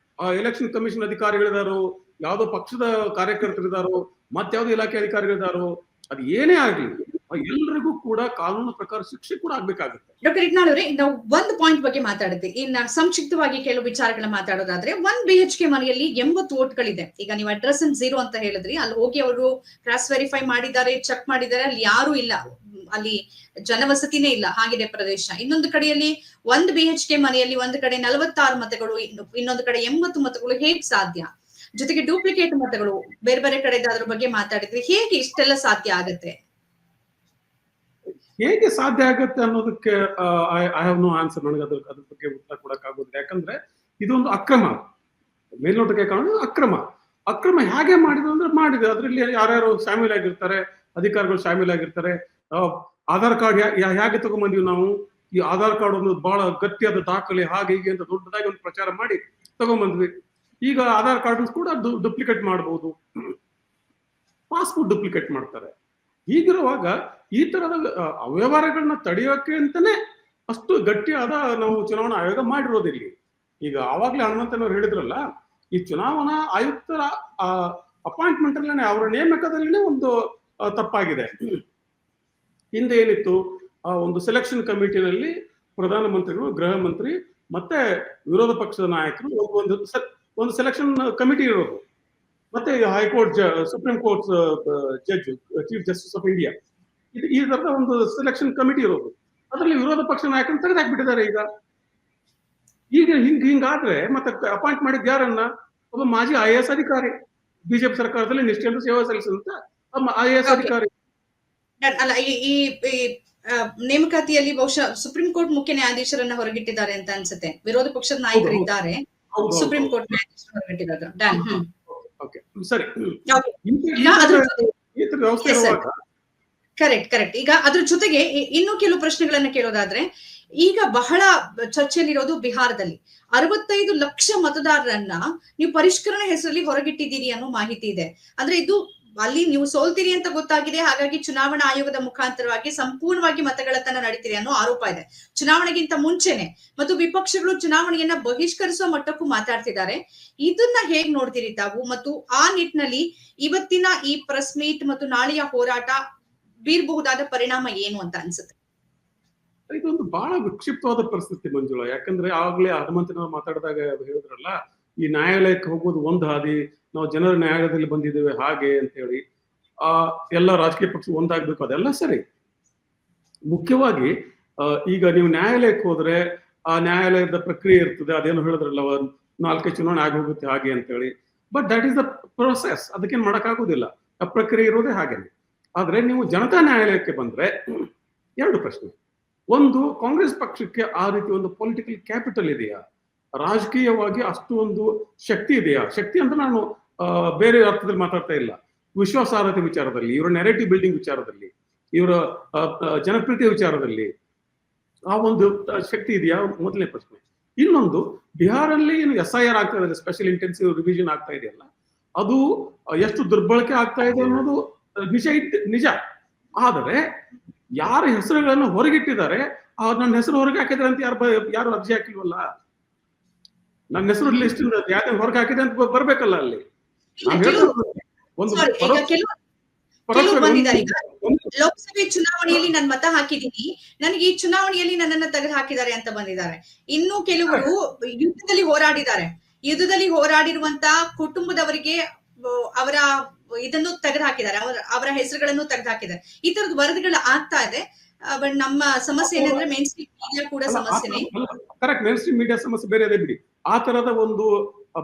Speaker 2: ಎಲೆಕ್ಷನ್ ಕಮಿಷನ್ ಅಧಿಕಾರಿಗಳಿದಾರೋ, ಯಾವ್ದೋ ಪಕ್ಷದ ಕಾರ್ಯಕರ್ತರಿದಾರೋ, ಮತ್ಯಾವ್ದೋ ಇಲಾಖೆ ಅಧಿಕಾರಿಗಳಿದಾರೋ, ಅದು ಏನೇ ಆಗ್ಲಿ ಎಲ್ಲರಿಗೂ ಕೂಡ ಕಾನೂನು ಪ್ರಕಾರ ಶಿಕ್ಷೆ ಕೂಡ ಆಗ್ಬೇಕಾಗುತ್ತೆ.
Speaker 1: ಡಾಕ್ಟರ್ ಇಟ್ನಾಳ್ ಅವರೇ, ನಾವು ಒಂದು ಪಾಯಿಂಟ್ ಬಗ್ಗೆ ಮಾತಾಡಿದ್ವಿ. ಇನ್ನ ಸಂಕ್ಷಿಪ್ತವಾಗಿ ಕೆಲವು ವಿಚಾರಗಳನ್ನ ಮಾತಾಡೋದಾದ್ರೆ, 1 BHK ಮನೆಯಲ್ಲಿ 80 ವೋಟ್ಗಳಿದೆ. ಈಗ ನೀವು ಅಡ್ರೆಸ್ 0 ಅಂತ ಹೇಳಿದ್ರಿ, ಅಲ್ಲಿ ಹೋಗಿ ಅವರು ಕ್ರಾಸ್ ವೆರಿಫೈ ಮಾಡಿದ್ದಾರೆ, ಚೆಕ್ ಮಾಡಿದ್ದಾರೆ, ಅಲ್ಲಿ ಯಾರು ಇಲ್ಲ, ಅಲ್ಲಿ ಜನವಸತಿನೇ ಇಲ್ಲ, ಹಾಗಿದೆ ಪ್ರದೇಶ. ಇನ್ನೊಂದು ಕಡೆಯಲ್ಲಿ 1 BHK ಮನೆಯಲ್ಲಿ ಒಂದು ಕಡೆ 46 ಮತಗಳು, ಇನ್ನೊಂದು ಕಡೆ 80 ಮತಗಳು. ಹೇಗ್ ಸಾಧ್ಯ? ಜೊತೆಗೆ ಡೂಪ್ಲಿಕೇಟ್ ಮತಗಳು ಬೇರೆ ಬೇರೆ ಕಡೆ ಅದ್ರ ಬಗ್ಗೆ ಮಾತಾಡಿದ್ವಿ. ಹೇಗೆ ಇಷ್ಟೆಲ್ಲ ಸಾಧ್ಯ ಆಗತ್ತೆ?
Speaker 2: ಹೇಗೆ ಸಾಧ್ಯ ಆಗತ್ತೆ ಅನ್ನೋದಕ್ಕೆ ಐ ಹ್ಯಾವ್ ನೋ ಆನ್ಸರ್. ನನಗೆ ಅದ್ರ ಬಗ್ಗೆ ಉತ್ತರ ಕೊಡಕ್ ಆಗೋದಿಲ್ಲ. ಯಾಕಂದ್ರೆ ಇದೊಂದು ಅಕ್ರಮ, ಮೇಲ್ನೋಟಕ್ಕೆ ಕಾಣೋದು ಅಕ್ರಮ ಹೇಗೆ ಮಾಡಿದೆ ಅದ್ರಲ್ಲಿ ಯಾರ್ಯಾರು ಶಾಮೀಲಾಗಿರ್ತಾರೆ, ಅಧಿಕಾರಿಗಳು ಶಾಮೀಲಾಗಿರ್ತಾರೆ. ಆಧಾರ್ ಕಾರ್ಡ್ ಹೇಗೆ ತಗೊಂಡ್ಬಂದಿವಿ ನಾವು? ಈ ಆಧಾರ್ ಕಾರ್ಡ್ ಒಂದು ಬಹಳ ಗಟ್ಟಿಯಾದ ದಾಖಲೆ, ಹಾಗೆ ಹೀಗೆ ಅಂತ ದೊಡ್ಡದಾಗಿ ಒಂದು ಪ್ರಚಾರ ಮಾಡಿ ತಗೊಂಡ್ಬಂದ್ವಿ. ಈಗ ಆಧಾರ್ ಕಾರ್ಡ್ ಕೂಡ ಡೂಪ್ಲಿಕೇಟ್ ಮಾಡಬಹುದು, ಪಾಸ್ಪೋರ್ಟ್ ಡೂಪ್ಲಿಕೇಟ್ ಮಾಡ್ತಾರೆ. ಹೀಗಿರುವಾಗ ಈ ತರದ ಅವ್ಯವಹಾರಗಳನ್ನ ತಡೆಯೋಕೆ ಅಂತಾನೆ ಅಷ್ಟು ಗಟ್ಟಿಯಾದ ನಾವು ಚುನಾವಣಾ ಆಯೋಗ ಮಾಡಿರೋದಿಲ್ಲಿ. ಈಗ ಆವಾಗ್ಲೇ ಹನುಮಂತನವ್ರು ಹೇಳಿದ್ರಲ್ಲ, ಈ ಚುನಾವಣಾ ಆಯುಕ್ತರ ಅಪಾಯಿಂಟ್ಮೆಂಟ್ ಅಲ್ಲೇ, ಅವರ ನೇಮಕದಲ್ಲಿನೇ ಒಂದು ತಪ್ಪಾಗಿದೆ. ಹಿಂದೆ ಏನಿತ್ತು, ಒಂದು ಸೆಲೆಕ್ಷನ್ ಕಮಿಟಿನಲ್ಲಿ ಪ್ರಧಾನಮಂತ್ರಿಗಳು, ಗೃಹ ಮಂತ್ರಿ ಮತ್ತೆ ವಿರೋಧ ಪಕ್ಷದ ನಾಯಕರು ಒಂದು ಸೆಲೆಕ್ಷನ್ ಕಮಿಟಿ ಇರೋದು. ಮತ್ತೆ high court, supreme court judge, chief justice of India, ಈ ತರದ ಒಂದು ಸೆಲೆಕ್ಷನ್ ಕಮಿಟಿ ಇರೋದು. ಅದರಲ್ಲಿ ವಿರೋಧ ಪಕ್ಷ ನಾಯಕರನ್ನ ತೆಗೆದಾಕ್ಬಿಟ್ಟಿದ್ದಾರೆ. ಈಗ ಹಿಂಗಾದ್ರೆ ಮತ್ತೆ ಅಪಾಯಿಂಟ್ ಮಾಡಿದ್ ಯಾರನ್ನ? ಒಬ್ಬ ಮಾಜಿ IAS ಅಧಿಕಾರಿ, ಬಿಜೆಪಿ ಸರ್ಕಾರದಲ್ಲಿ ನಿಷ್ಠೆಯಿಂದ ಸೇವೆ ಸಲ್ಲಿಸಿದಂತ IAS ಅಧಿಕಾರಿ.
Speaker 1: ಅಲ್ಲ, ಈ ನೇಮಕಾತಿಯಲ್ಲಿ ಬಹುಶಃ ಸುಪ್ರೀಂ ಕೋರ್ಟ್ ಮುಖ್ಯ ನ್ಯಾಯಾಧೀಶರನ್ನ ಹೊರಗಿಟ್ಟಿದ್ದಾರೆ ಅಂತ ಅನ್ಸುತ್ತೆ. ವಿರೋಧ ಪಕ್ಷದ ನಾಯಕರಿದ್ದಾರೆ, ಸುಪ್ರೀಂ ಕೋರ್ಟ್ ನ್ಯಾಯಾಧೀಶರು ಹೊರಗಿಟ್ಟಿದ್ದಾರೆ.
Speaker 2: ಸರಿ,
Speaker 1: ಕರೆಕ್ಟ್. ಈಗ ಅದ್ರ ಜೊತೆಗೆ ಇನ್ನೂ ಕೆಲವು ಪ್ರಶ್ನೆಗಳನ್ನ ಕೇಳೋದಾದ್ರೆ, ಈಗ ಬಹಳ ಚರ್ಚೆಯಲ್ಲಿರೋದು ಬಿಹಾರದಲ್ಲಿ 65 ಲಕ್ಷ ಮತದಾರರನ್ನ ನೀವು ಪರಿಷ್ಕರಣೆ ಹೆಸರಲ್ಲಿ ಹೊರಗಿಟ್ಟಿದ್ದೀರಿ ಅನ್ನೋ ಮಾಹಿತಿ ಇದೆ. ಅಂದ್ರೆ ಇದು ಅಲ್ಲಿ ನೀವು ಸೋಲ್ತೀರಿ ಅಂತ ಗೊತ್ತಾಗಿದೆ, ಹಾಗಾಗಿ ಚುನಾವಣಾ ಆಯೋಗದ ಮುಖಾಂತರವಾಗಿ ಸಂಪೂರ್ಣವಾಗಿ ಮತಗಳತನ ನಡೀತಿದೆ ಅನ್ನೋ ಆರೋಪ ಇದೆ. ಚುನಾವಣೆಗಿಂತ ಮುಂಚೆನೆ ಮತ್ತು ವಿಪಕ್ಷಗಳು ಚುನಾವಣೆಯನ್ನ ಬಹಿಷ್ಕರಿಸುವ ಮಟ್ಟಕ್ಕೂ ಮಾತಾಡ್ತಿದ್ದಾರೆ. ಇದನ್ನ ಹೇಗ್ ನೋಡ್ತೀರಿ ತಾವು? ಮತ್ತು ಆ ನಿಟ್ಟಿನಲ್ಲಿ ಇವತ್ತಿನ ಈ ಪ್ರೆಸ್ ಮೀಟ್ ಮತ್ತು ನಾಳೆಯ ಹೋರಾಟ ಬೀರಬಹುದಾದ ಪರಿಣಾಮ ಏನು ಅಂತ ಅನ್ಸುತ್ತೆ?
Speaker 2: ಇದೊಂದು ಬಹಳ ವಿಕ್ಷಿಪ್ತವಾದ ಪರಿಸ್ಥಿತಿ ಮಂಜುಳಾ. ಯಾಕಂದ್ರೆ ಆಗ್ಲೇ ಹನುಮಂತನವ್ರು ಮಾತಾಡಿದಾಗ ಹೇಳಿದ್ರಲ್ಲ, ಈ ನ್ಯಾಯಾಲಯಕ್ಕೆ ಹೋಗೋದು ಒಂದು ಹಾದಿ, ನಾವು ಜನರ ನ್ಯಾಯಾಲಯದಲ್ಲಿ ಬಂದಿದ್ದೇವೆ ಹಾಗೆ ಅಂತ ಹೇಳಿ ಎಲ್ಲ ರಾಜಕೀಯ ಪಕ್ಷ ಒಂದಾಗ್ಬೇಕು, ಅದೆಲ್ಲ ಸರಿ. ಮುಖ್ಯವಾಗಿ ಈಗ ನೀವು ನ್ಯಾಯಾಲಯಕ್ಕೆ ಹೋದ್ರೆ ಆ ನ್ಯಾಯಾಲಯದ ಪ್ರಕ್ರಿಯೆ ಇರ್ತದೆ, ಅದೇನು ಹೇಳಿದ್ರಲ್ಲ 4 ಚುನಾವಣೆ ಆಗಿ ಹೋಗುತ್ತೆ ಹಾಗೆ ಅಂತೇಳಿ. But that is the process, ಅದಕ್ಕೇನು ಮಾಡೋಕ್ಕಾಗೋದಿಲ್ಲ, ಆ ಪ್ರಕ್ರಿಯೆ ಇರೋದೇ ಹಾಗೇನೆ. ಆದ್ರೆ ನೀವು ಜನತಾ ನ್ಯಾಯಾಲಯಕ್ಕೆ ಬಂದ್ರೆ 2 ಪ್ರಶ್ನೆ. ಒಂದು, ಕಾಂಗ್ರೆಸ್ ಪಕ್ಷಕ್ಕೆ ಆ ರೀತಿ ಒಂದು ಪೊಲಿಟಿಕಲ್ ಕ್ಯಾಪಿಟಲ್ ಇದೆಯಾ, ರಾಜಕೀಯವಾಗಿ ಅಷ್ಟು ಒಂದು ಶಕ್ತಿ ಇದೆಯಾ? ಶಕ್ತಿ ಅಂತ ನಾನು ಬೇರೆ ಅರ್ಥದಲ್ಲಿ ಮಾತಾಡ್ತಾ ಇಲ್ಲ, ವಿಶ್ವಾಸಾರ್ಹತೆ ವಿಚಾರದಲ್ಲಿ, ಇವರ ನೆರೇಟಿವ್ ಬಿಲ್ಡಿಂಗ್ ವಿಚಾರದಲ್ಲಿ, ಇವರ ಜನಪ್ರಿಯತೆ ವಿಚಾರದಲ್ಲಿ ಆ ಒಂದು ಶಕ್ತಿ ಇದೆಯಾ? ಮೊದಲನೇ ಪ್ರಶ್ನೆ. ಇನ್ನೊಂದು, ಬಿಹಾರಲ್ಲಿ ಏನು SIR ಆಗ್ತಾ ಇದೆ, ಸ್ಪೆಷಲ್ ಇಂಟೆನ್ಸಿವ್ ರಿವಿಷನ್ ಆಗ್ತಾ ಇದೆಯಲ್ಲ, ಅದು ಎಷ್ಟು ದುರ್ಬಳಕೆ ಆಗ್ತಾ ಇದೆ ಅನ್ನೋದು ನಿಜ. ಆದರೆ ಯಾರ ಹೆಸರುಗಳನ್ನು ಹೊರಗಿಟ್ಟಿದ್ದಾರೆ, ನನ್ನ ಹೆಸರು ಹೊರಗೆ ಹಾಕಿದ್ರೆ ಅಂತ ಯಾರು ಅರ್ಜಿ ಹಾಕಿಲ್ವಲ್ಲ. ನನ್ನ ಹೆಸರು ಲಿಸ್ಟ್ ಯಾಕೆ ಹೊರಗೆ ಹಾಕಿದೆ ಅಂತ ಬರ್ಬೇಕಲ್ಲ ಅಲ್ಲಿ. ಒಂದು
Speaker 1: ಲೋಕಸಭೆ ಚುನಾವಣೆಯಲ್ಲಿ ನಾನು ಮತ ಹಾಕಿದ್ದೀನಿ, ನನಗೆ ಈ ಚುನಾವಣೆಯಲ್ಲಿ ನನ್ನನ್ನ ತೆಗೆದು ಹಾಕಿದ್ದಾರೆ ಅಂತ ಬಂದಿದ್ದಾರೆ. ಇನ್ನು ಕೆಲವರು ಯುದ್ಧದಲ್ಲಿ ಹೋರಾಡಿದ್ದಾರೆ, ಯುದ್ಧದಲ್ಲಿ ಹೋರಾಡಿರುವಂತ ಕುಟುಂಬದವರಿಗೆ ಅವರ ಇದನ್ನು ತೆಗೆದು ಹಾಕಿದ್ದಾರೆ, ಅವರ ಹೆಸರುಗಳನ್ನು ತೆಗೆದು ಹಾಕಿದ್ದಾರೆ. ಈ ತರದ ವರದಿಗಳು ಆಗ್ತಾ ಇದೆ. ಬಟ್ ನಮ್ಮ ಸಮಸ್ಯೆ ಏನಂದ್ರೆ ಮೇನ್ ಸ್ಟ್ರೀಮ್ ಮೀಡಿಯಾ ಕೂಡ ಸಮಸ್ಯೆನೆ.
Speaker 2: ಕರೆಕ್ಟ್, ಮೇನ್ ಸ್ಟ್ರೀಮ್ ಮೀಡಿಯಾ ಸಮಸ್ಯೆ ಬೇರೆ ಅದೇ ಬಿಡಿ. ಆ ತರದ ಒಂದು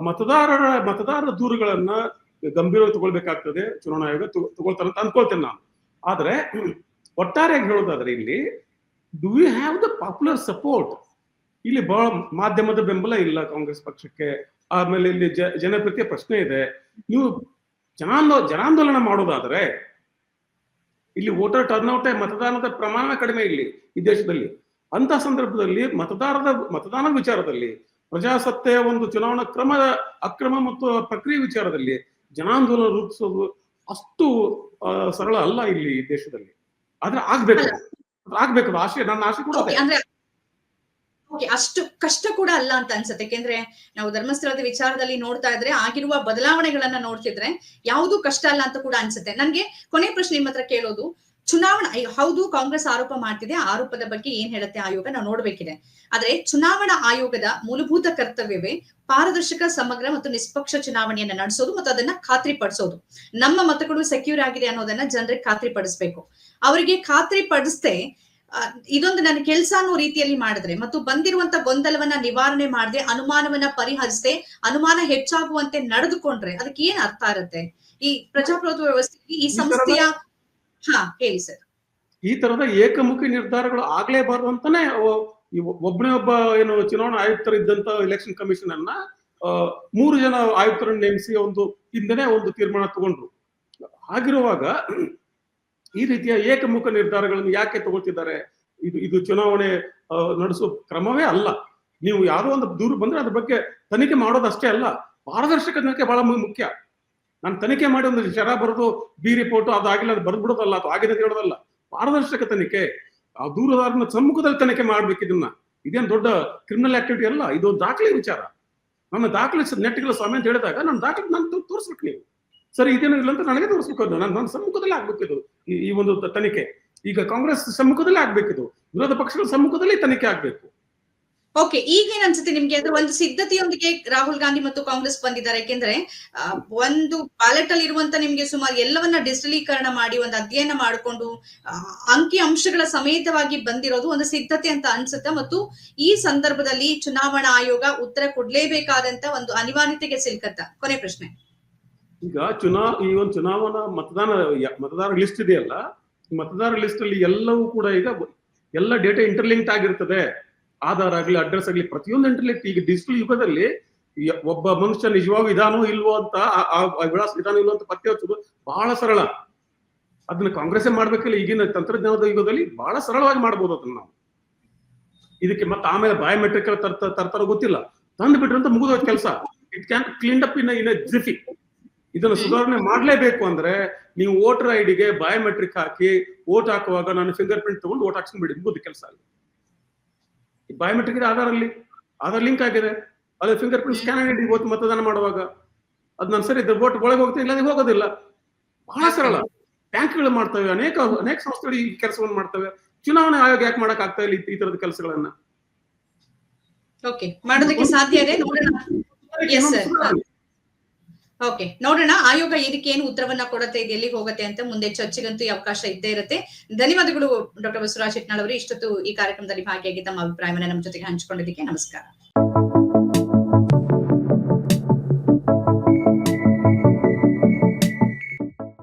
Speaker 2: ಮತದಾರರ ದೂರುಗಳನ್ನ ಗಂಭೀರವಾಗಿ ತಗೊಳ್ಬೇಕಾಗ್ತದೆ ಚುನಾವಣಾ ಆಯೋಗ, ತಗೊಳ್ತಾರೆ ಅಂತ ಅನ್ಕೊಳ್ತೇನೆ ನಾನು. ಆದ್ರೆ ಒಟ್ಟಾರೆಯಾಗಿ ಹೇಳೋದಾದ್ರೆ ಇಲ್ಲಿ do we have the popular support? ಇಲ್ಲಿ ಬಹಳ ಮಾಧ್ಯಮದ ಬೆಂಬಲ ಇಲ್ಲ ಕಾಂಗ್ರೆಸ್ ಪಕ್ಷಕ್ಕೆ. ಆಮೇಲೆ ಇಲ್ಲಿ ಜನಪ್ರಿಯತೆಯ ಪ್ರಶ್ನೆ ಇದೆ. ನೀವು ಜನಾಂದೋಲನ ಮಾಡೋದಾದ್ರೆ ಇಲ್ಲಿ ವೋಟರ್ ಟರ್ನ್ಔಟ್, ಮತದಾನದ ಪ್ರಮಾಣ ಕಡಿಮೆ ಇಲ್ಲಿ ಈ ದೇಶದಲ್ಲಿ. ಅಂತ ಸಂದರ್ಭದಲ್ಲಿ ಮತದಾನದ ವಿಚಾರದಲ್ಲಿ, ಪ್ರಜಾಸತ್ತೆಯ ಒಂದು ಚುನಾವಣಾ ಕ್ರಮದ ಅಕ್ರಮ ಮತ್ತು ಪ್ರಕ್ರಿಯೆ ವಿಚಾರದಲ್ಲಿ ಜನಾಂದೋಲನ ರೂಪಿಸೋದು ಅಷ್ಟು ಸರಳ ಅಲ್ಲ ಇಲ್ಲಿ ಈ ದೇಶದಲ್ಲಿ. ಆದ್ರೆ ಆಗ್ಬೇಕು ಆಶೆ, ನನ್ನ ಆಶೆ ಕೂಡ
Speaker 1: ಅಂದ್ರೆ ಅಷ್ಟು ಕಷ್ಟ ಕೂಡ ಅಲ್ಲ ಅಂತ ಅನ್ಸುತ್ತೆ. ಯಾಕೆಂದ್ರೆ ನಾವು ಧರ್ಮಸ್ಥಳದ ವಿಚಾರದಲ್ಲಿ ನೋಡ್ತಾ ಇದ್ರೆ ಆಗಿರುವ ಬದಲಾವಣೆಗಳನ್ನ ನೋಡ್ತಿದ್ರೆ ಯಾವುದು ಕಷ್ಟ ಅಲ್ಲ ಅಂತ ಕೂಡ ಅನ್ಸುತ್ತೆ. ನನ್ಗೆ ಕೊನೆ ಪ್ರಶ್ನೆ ನಿಮ್ಮ ಹತ್ರ ಕೇಳೋದು, ಚುನಾವಣಾ ಹೌದು ಕಾಂಗ್ರೆಸ್ ಆರೋಪ ಮಾಡ್ತಿದೆ, ಆರೋಪದ ಬಗ್ಗೆ ಏನ್ ಹೇಳುತ್ತೆ ಆಯೋಗ ನಾವು ನೋಡ್ಬೇಕಿದೆ. ಆದ್ರೆ ಚುನಾವಣಾ ಆಯೋಗದ ಮೂಲಭೂತ ಕರ್ತವ್ಯವೇ ಪಾರದರ್ಶಕ, ಸಮಗ್ರ ಮತ್ತು ನಿಷ್ಪಕ್ಷ ಚುನಾವಣೆಯನ್ನ ನಡೆಸೋದು ಮತ್ತು ಅದನ್ನ ಖಾತ್ರಿಪಡಿಸೋದು. ನಮ್ಮ ಮತಗಳು ಸೆಕ್ಯೂರ್ ಆಗಿದೆ ಅನ್ನೋದನ್ನ ಜನರಿಗೆ ಖಾತ್ರಿಪಡಿಸ್ಬೇಕು. ಅವರಿಗೆ ಖಾತ್ರಿ ಪಡಿಸ್ದೆ ಇದೊಂದು ನನ್ನ ಕೆಲಸ ಅನ್ನೋ ರೀತಿಯಲ್ಲಿ ಮಾಡಿದ್ರೆ ಮತ್ತು ಬಂದಿರುವಂತ ಗೊಂದಲವನ್ನ ನಿವಾರಣೆ ಮಾಡದೆ, ಅನುಮಾನವನ್ನ ಪರಿಹರಿಸದೆ, ಅನುಮಾನ ಹೆಚ್ಚಾಗುವಂತೆ ನಡೆದುಕೊಂಡ್ರೆ ಅದಕ್ಕೆ ಏನ್ ಅರ್ಥ ಇರುತ್ತೆ ಈ ಪ್ರಜಾಪ್ರಭುತ್ವ ವ್ಯವಸ್ಥೆಯಲ್ಲಿ, ಈ ಸಂಸ್ಥೆಯ? ಹೇಳಿ ಸರ್.
Speaker 2: ಈ ತರದ ಏಕಮುಖಿ ನಿರ್ಧಾರಗಳು ಆಗ್ಲೇಬಾರ್ದು ಅಂತಾನೆ ಒಬ್ಬನೇ ಒಬ್ಬ ಏನು ಚುನಾವಣಾ ಆಯುಕ್ತರಿದ್ದಂತ ಎಲೆಕ್ಷನ್ ಕಮಿಷನ್ ಅನ್ನ 3 ಜನ ಆಯುಕ್ತರನ್ನು ನೇಮಿಸಿ ಹಿಂದೆನೆ ಒಂದು ತೀರ್ಮಾನ ತಗೊಂಡ್ರು. ಹಾಗಿರುವಾಗ ಈ ರೀತಿಯ ಏಕಮುಖ ನಿರ್ಧಾರಗಳನ್ನು ಯಾಕೆ ತಗೊಳ್ತಿದ್ದಾರೆ? ಇದು ಚುನಾವಣೆ ನಡೆಸುವ ಕ್ರಮವೇ ಅಲ್ಲ. ನೀವು ಯಾರೋ ಒಂದು ದೂರು ಬಂದ್ರೆ ಅದ್ರ ಬಗ್ಗೆ ತನಿಖೆ ಮಾಡೋದಷ್ಟೇ ಅಲ್ಲ, ಪಾರದರ್ಶಕ ತನಿಖೆ ಬಹಳ ಮುಖ್ಯ. ನಾನು ತನಿಖೆ ಮಾಡಿ ಒಂದು ಶರ ಬರೆದು ಬಿ ರಿಪೋರ್ಟ್ ಅದಾಗಿಲ್ಲ ಅದು ಬರ್ದು ಬಿಡೋದಲ್ಲ, ಅದು ಆಗಿದೆ ಅಂತ ಹೇಳೋದಲ್ಲ. ಪಾರದರ್ಶಕ ತನಿಖೆ, ಆ ದೂರದಾರನ ಸಮ್ಮುಖದಲ್ಲಿ ತನಿಖೆ ಮಾಡ್ಬೇಕು. ಇದೇನು ದೊಡ್ಡ ಕ್ರಿಮಿನಲ್ ಆಕ್ಟಿವಿಟಿ ಅಲ್ಲ, ಇದು ದಾಖಲೆ ವಿಚಾರ. ನನ್ನ ದಾಖಲೆ ನೆಟ್ಗಳ ಸ್ವಾಮಿ ಅಂತ ಹೇಳಿದಾಗ ನನ್ನ ದಾಖಲೆ ನಾನು ತೋರಿಸ್ಬೇಕು. ನೀವು ಸರಿ ಇದೇನು ಇಲ್ಲ ಅಂತ ನನಗೆ ತೋರಿಸ್ಬೇಕು. ನನ್ನ ಸಮ್ಮುಖದಲ್ಲಿ ಆಗ್ಬೇಕಿದು ಈ ಒಂದು ತನಿಖೆ. ಈಗ ಕಾಂಗ್ರೆಸ್ ಸಮ್ಮುಖದಲ್ಲಿ ಆಗ್ಬೇಕಿದು, ವಿರೋಧ ಪಕ್ಷಗಳ ಸಮ್ಮುಖದಲ್ಲಿ ತನಿಖೆ ಆಗ್ಬೇಕು.
Speaker 1: ಓಕೆ, ಈಗ ಏನ್ ಅನ್ಸುತ್ತೆ ನಿಮ್ಗೆ? ಅಂದ್ರೆ ಒಂದು ಸಿದ್ಧತೆಯೊಂದಿಗೆ ರಾಹುಲ್ ಗಾಂಧಿ ಮತ್ತು ಕಾಂಗ್ರೆಸ್ ಬಂದಿದ್ದಾರೆ. ಯಾಕೆಂದ್ರೆ ಒಂದು ಬ್ಯಾಲೆಟ್ ಅಲ್ಲಿ ಇರುವಂತ ನಿಮ್ಗೆ ಸುಮಾರು ಎಲ್ಲವನ್ನ ಡಿಜಿಟಲೀಕರಣ ಮಾಡಿ ಒಂದು ಅಧ್ಯಯನ ಮಾಡಿಕೊಂಡು ಅಂಕಿ ಅಂಶಗಳ ಸಮೇತವಾಗಿ ಬಂದಿರೋದು ಒಂದು ಸಿದ್ಧತೆ ಅಂತ ಅನ್ಸುತ್ತೆ. ಮತ್ತು ಈ ಸಂದರ್ಭದಲ್ಲಿ ಚುನಾವಣಾ ಆಯೋಗ ಉತ್ತರ ಕೊಡ್ಲೇಬೇಕಾದಂತ ಒಂದು ಅನಿವಾರ್ಯತೆಗೆ ಸಿಲ್ಕತ್ತ. ಕೊನೆ ಪ್ರಶ್ನೆ.
Speaker 2: ಈಗ ಈ ಒಂದು ಚುನಾವಣಾ ಮತದಾರ ಲಿಸ್ಟ್ ಇದೆಯಲ್ಲ, ಮತದಾರ ಲಿಸ್ಟ್ ಅಲ್ಲಿ ಎಲ್ಲವೂ ಕೂಡ ಈಗ ಎಲ್ಲ ಡೇಟಾ ಇಂಟರ್ಲಿಂಕ್ಟ್ ಆಗಿರ್ತದೆ. ಆಧಾರ್ ಆಗ್ಲಿ, ಅಡ್ರೆಸ್ ಆಗ್ಲಿ, ಪ್ರತಿಯೊಂದು ಇಂಟರ್ಲಿಂಕ್ಟ್. ಈಗ ಡಿಜಿಟಲ್ ಯುಗದಲ್ಲಿ ಒಬ್ಬ ಮನುಷ್ಯ ನಿಜವಾಗೂ ಇದಾನೋ ಇಲ್ವೋ ಅಂತ, ವಿಳಾಸ ಇದಾನೋ ಇಲ್ವೋ ಅಂತ ಪತ್ತೆ ಹಚ್ಚೋದು ಬಹಳ ಸರಳ. ಅದನ್ನ ಕಾಂಗ್ರೆಸ್ಸೇ ಮಾಡ್ಬೇಕಿಲ್ಲ. ಈಗಿನ ತಂತ್ರಜ್ಞಾನದ ಯುಗದಲ್ಲಿ ಬಹಳ ಸರಳವಾಗಿ ಮಾಡ್ಬೋದು ಅದನ್ನ ನಾವು. ಇದಕ್ಕೆ ಮತ್ತೆ ಆಮೇಲೆ ಬಯೋಮೆಟ್ರಿಕ್ ತರ್ತಾರೋ ಗೊತ್ತಿಲ್ಲ, ತಂದು ಬಿಟ್ರೆ ಅಂತ ಮುಗಿದೋದ್ ಕೆಲಸ. It can clean up in jiffy. ಇದನ್ನು ಸುಧಾರಣೆ ಮಾಡ್ಲೇಬೇಕು ಅಂದ್ರೆ ನೀವು ವೋಟರ್ ಐಡಿಗೆ ಬಯೋಮೆಟ್ರಿಕ್ ಹಾಕಿ ವೋಟ್ ಹಾಕುವಾಗ ನಾನು ಫಿಂಗರ್ ಪ್ರಿಂಟ್ ತಗೊಂಡು ವೋಟ್ ಹಾಕ್ಸ್ಕೊಂಡ್ಬಿಡಿ, ಮುಗಿದ ಕೆಲಸ. ಬಯೋಮೆಟ್ರಿಕ್ ಇದೆ, ಆಧಾರ್ ಲಿಂಕ್ ಆಗಿದೆ, ಅದೇ ಫಿಂಗರ್ ಪ್ರಿಂಟ್ ಸ್ಕ್ಯಾನ್ ಆಗಿ ಮತದಾನ ಮಾಡುವಾಗ ಅದ್ ನಾನು ಸರಿ ವೋಟ್ ಒಳಗೆ ಹೋಗ್ತೀನಿ, ಇಲ್ಲ ಹೋಗೋದಿಲ್ಲ. ಬಹಳ ಸರಳ. ಬ್ಯಾಂಕ್ಗಳು ಮಾಡ್ತವೆ, ಅನೇಕ ಸಂಸ್ಥೆಗಳು ಈ ಕೆಲಸವನ್ನು ಮಾಡ್ತವೆ. ಚುನಾವಣೆ ಆಯೋಗ ಯಾಕೆ ಮಾಡಕ್ ಆಗ್ತಾ ಇಲ್ಲ ಈ ತರದ ಕೆಲಸಗಳನ್ನ?
Speaker 1: ಮಾಡೋದಕ್ಕೆ ಸಾಧ್ಯ ಇದೆ, ನೋಡೋಣ. ಓಕೆ, ನೋಡೋಣ ಆಯೋಗ ಇದಕ್ಕೆ ಏನು ಉತ್ತರವನ್ನ ಕೊಡುತ್ತೆ, ಇದು ಎಲ್ಲಿಗೆ ಹೋಗುತ್ತೆ ಅಂತ. ಮುಂದೆ ಚರ್ಚೆಗಂತೂ ಈ ಅವಕಾಶ ಇದ್ದೇ ಇರುತ್ತೆ. ಧನ್ಯವಾದಗಳು ಡಾಕ್ಟರ್ ಬಸವರಾಜ್ ಇಟ್ನಾಳ್ ಅವರು, ಇಷ್ಟೊತ್ತು ಈ ಕಾರ್ಯಕ್ರಮದಲ್ಲಿ ಭಾಗಿಯಾಗಿ ತಮ್ಮ ಅಭಿಪ್ರಾಯವನ್ನ ನಮ್ಮ ಜೊತೆಗೆ ಹಂಚಿಕೊಂಡಿದ್ದಕ್ಕೆ. ನಮಸ್ಕಾರ.